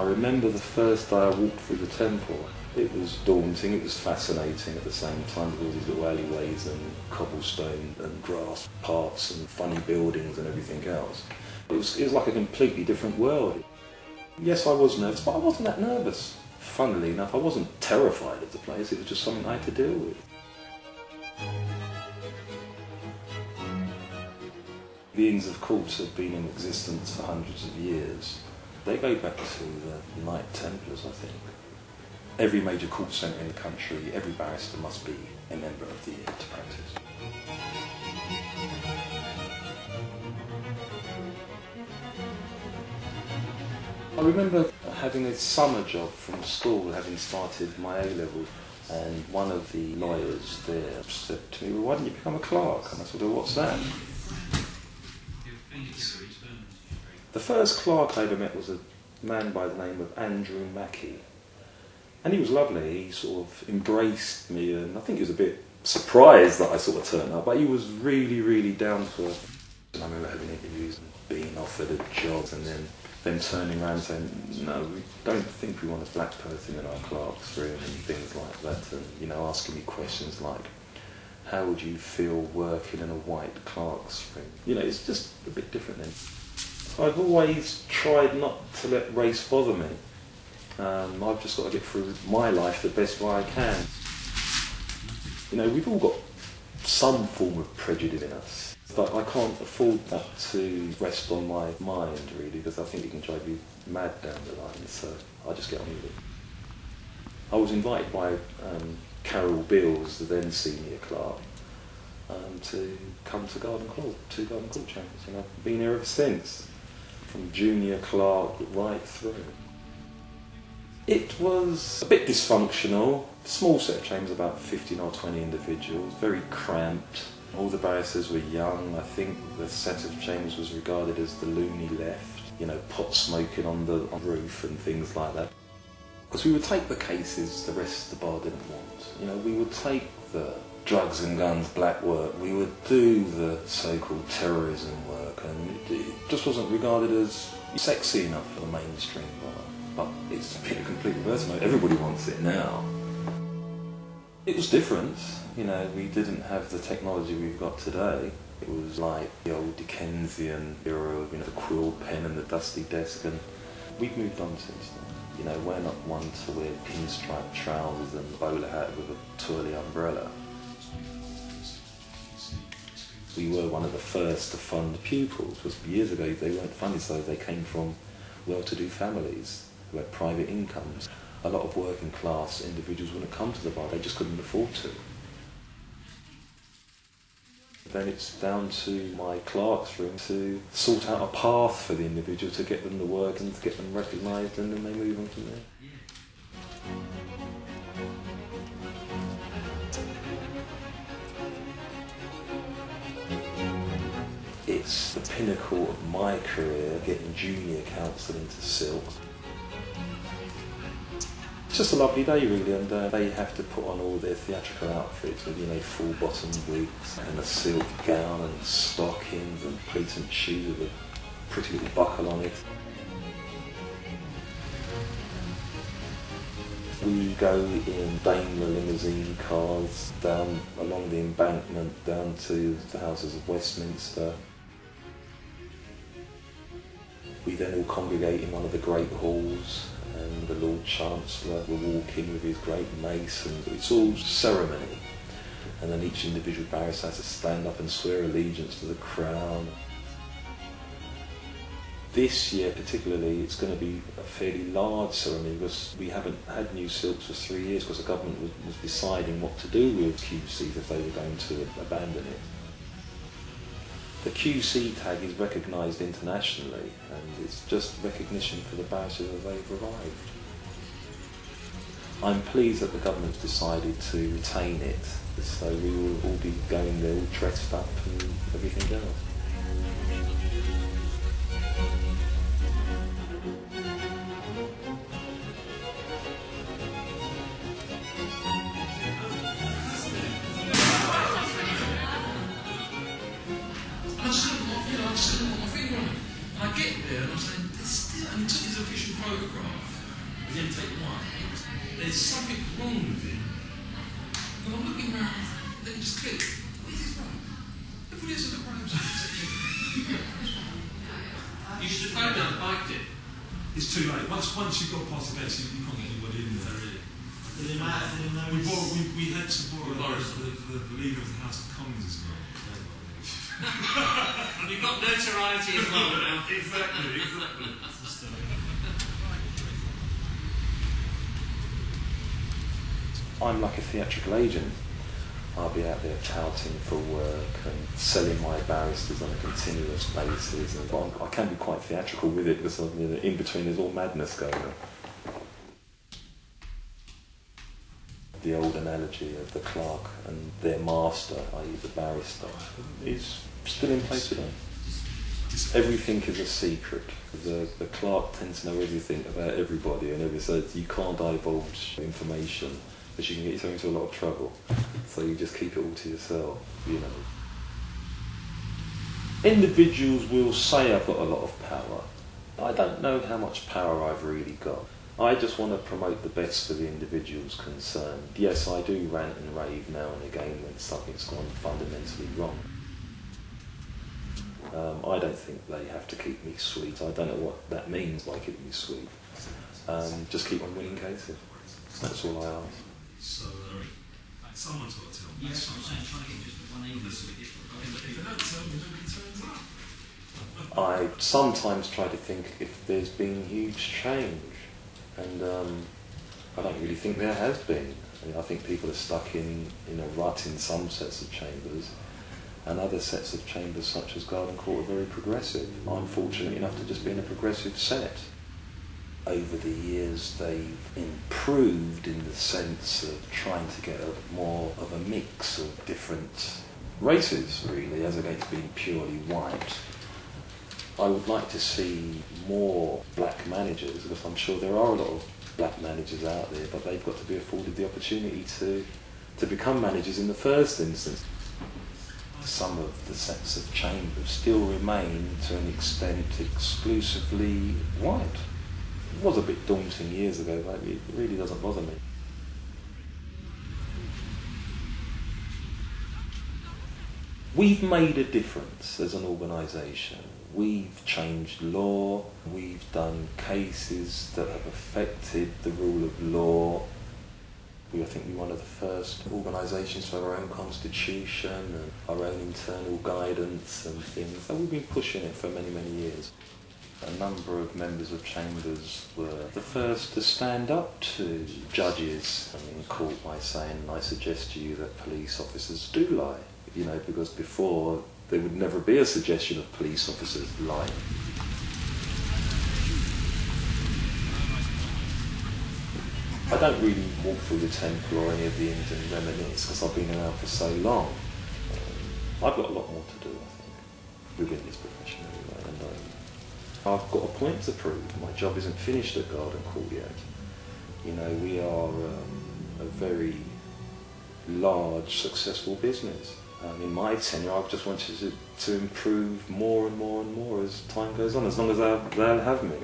remember the first day I walked through the temple. It was daunting, it was fascinating at the same time, with all these little alleyways and cobblestone and grass parks and funny buildings and everything else. It was like a completely different world. Yes, I was nervous, but I wasn't that nervous. Funnily enough, I wasn't terrified of the place, it was just something I had to deal with. The Inns of Courts have been in existence for hundreds of years. They go back to the Knight Templars, I think. Every major court centre in the country, every barrister must be a member of the Inn to practice. I remember having a summer job from school, having started my A-level, and one of the lawyers there said to me, "Well, why don't you become a clerk?" And I said, "Well, what's that?" The first clerk I ever met was a man by the name of Andrew Mackey. And he was lovely, he sort of embraced me, and I think he was a bit surprised that I sort of turned up, but he was really, really down to earth. And I remember having interviews and being offered a job, and then them turning around and saying, "No, we don't think we want a black person in our clerk's room," and things like that, and, you know, asking me questions like, "How would you feel working in a white clerk's room?" You know, it's just a bit different then. I've always tried not to let race bother me. I've just got to get through my life the best way I can. You know, we've all got some form of prejudice in us, but I can't afford that to rest on my mind, really, because I think it can drive you mad down the line, so I just get on with it. I was invited by Carol Beals, the then senior clerk, to come to Garden Court, to Garden Court Chambers, and I've been here ever since, from junior clerk right through. It was a bit dysfunctional, small set of chambers, about 15 or 20 individuals, very cramped. All the barristers were young. I think the set of chambers was regarded as the loony left, you know, pot smoking on the roof and things like that. Because we would take the cases the rest of the bar didn't want. You know, we would take the drugs and guns black work, we would do the so-called terrorism work, and it just wasn't regarded as sexy enough for the mainstream bar. But it's been a complete reverse mode. Everybody wants it now. It was different. You know, we didn't have the technology we've got today. It was like the old Dickensian era of, you know, the quill pen and the dusty desk, and we've moved on since then. You know, we're not one to wear pinstripe trousers and a bowler hat with a twirly umbrella. We were one of the first to fund pupils, because years ago they weren't funded, so they came from well-to-do families who had private incomes. A lot of working class individuals wouldn't come to the bar, they just couldn't afford to. Then it's down to my clerk's room to sort out a path for the individual, to get them to work and to get them recognised, and then they move on from there. It's the pinnacle of my career, getting junior counsel into silk. It's just a lovely day, really, and they have to put on all their theatrical outfits with, you know, full-bottom wigs and a silk gown and stockings and patent shoes with a pretty little buckle on it. We go in Daimler limousine cars down along the embankment down to the Houses of Westminster. We then all congregate in one of the great halls, and the Lord Chancellor will walk in with his great mace, and it's all ceremony. And then each individual barrister has to stand up and swear allegiance to the crown. This year particularly, it's going to be a fairly large ceremony, because we haven't had new silks for 3 years, because the government was deciding what to do with QCs if they were going to abandon it. The QC tag is recognised internationally, and it's just recognition for the barristers that they've arrived. I'm pleased that the government's decided to retain it, so we will all be going there all dressed up and everything else. I get there and I'm saying, this still, and he took his official photograph. He didn't take one. There's something wrong with him. And I'm looking around, then just click. Where's his right? Everybody else at the right. You should have phoned down and biked it. It's too late. Once you've got past the gates, you can't get anybody in there. Really. We had to borrow the leader of the House of Commons as well. You've got notoriety as well now. Exactly. I'm like a theatrical agent. I'll be out there touting for work and selling my barristers on a continuous basis. And I can be quite theatrical with it because in between there's all madness going on. The old analogy of the clerk and their master, i.e. the barrister, is still in place today. Everything is a secret. The clerk tends to know everything about everybody, and ever says you can't divulge information because you can get yourself into a lot of trouble. So you just keep it all to yourself, you know. Individuals will say I've got a lot of power. I don't know how much power I've really got. I just want to promote the best for the individuals concerned. Yes, I do rant and rave now and again when something's gone fundamentally wrong. I don't think they have to keep me sweet. I don't know what that means by keeping me sweet. Just keep on winning cases. That's all I ask. So, someone's got to tell me. Yes, I'm saying trying to get just one evening so we If they don't tell me, nobody turns up. I sometimes try to think if there's been huge change, and I don't really think there has been. I think people are stuck in a rut in some sets of chambers, and other sets of chambers such as Garden Court are very progressive. I'm fortunate enough to just be in a progressive set. Over the years they've improved in the sense of trying to get more of a mix of different races, really, as against being purely white. I would like to see more black managers, because I'm sure there are a lot of black managers out there, but they've got to be afforded the opportunity to become managers in the first instance. Some of the sets of chambers still remain, to an extent, exclusively white. It was a bit daunting years ago, but it really doesn't bother me. We've made a difference as an organisation. We've changed law, we've done cases that have affected the rule of law. I think we're one of the first organisations to have our own constitution and our own internal guidance and things. So we've been pushing it for many, many years. A number of members of chambers were the first to stand up to judges in court by saying, I suggest to you that police officers do lie. Because before there would never be a suggestion of police officers lying. I don't really walk through the Temple or any of the inns and reminisce because I've been around for so long. I've got a lot more to do, I think, within this profession anyway. And I've got a point to prove. My job isn't finished at Garden Court yet. We are a very large, successful business. In my tenure, I've just wanted to improve more and more and more as time goes on, as long as they'll have me.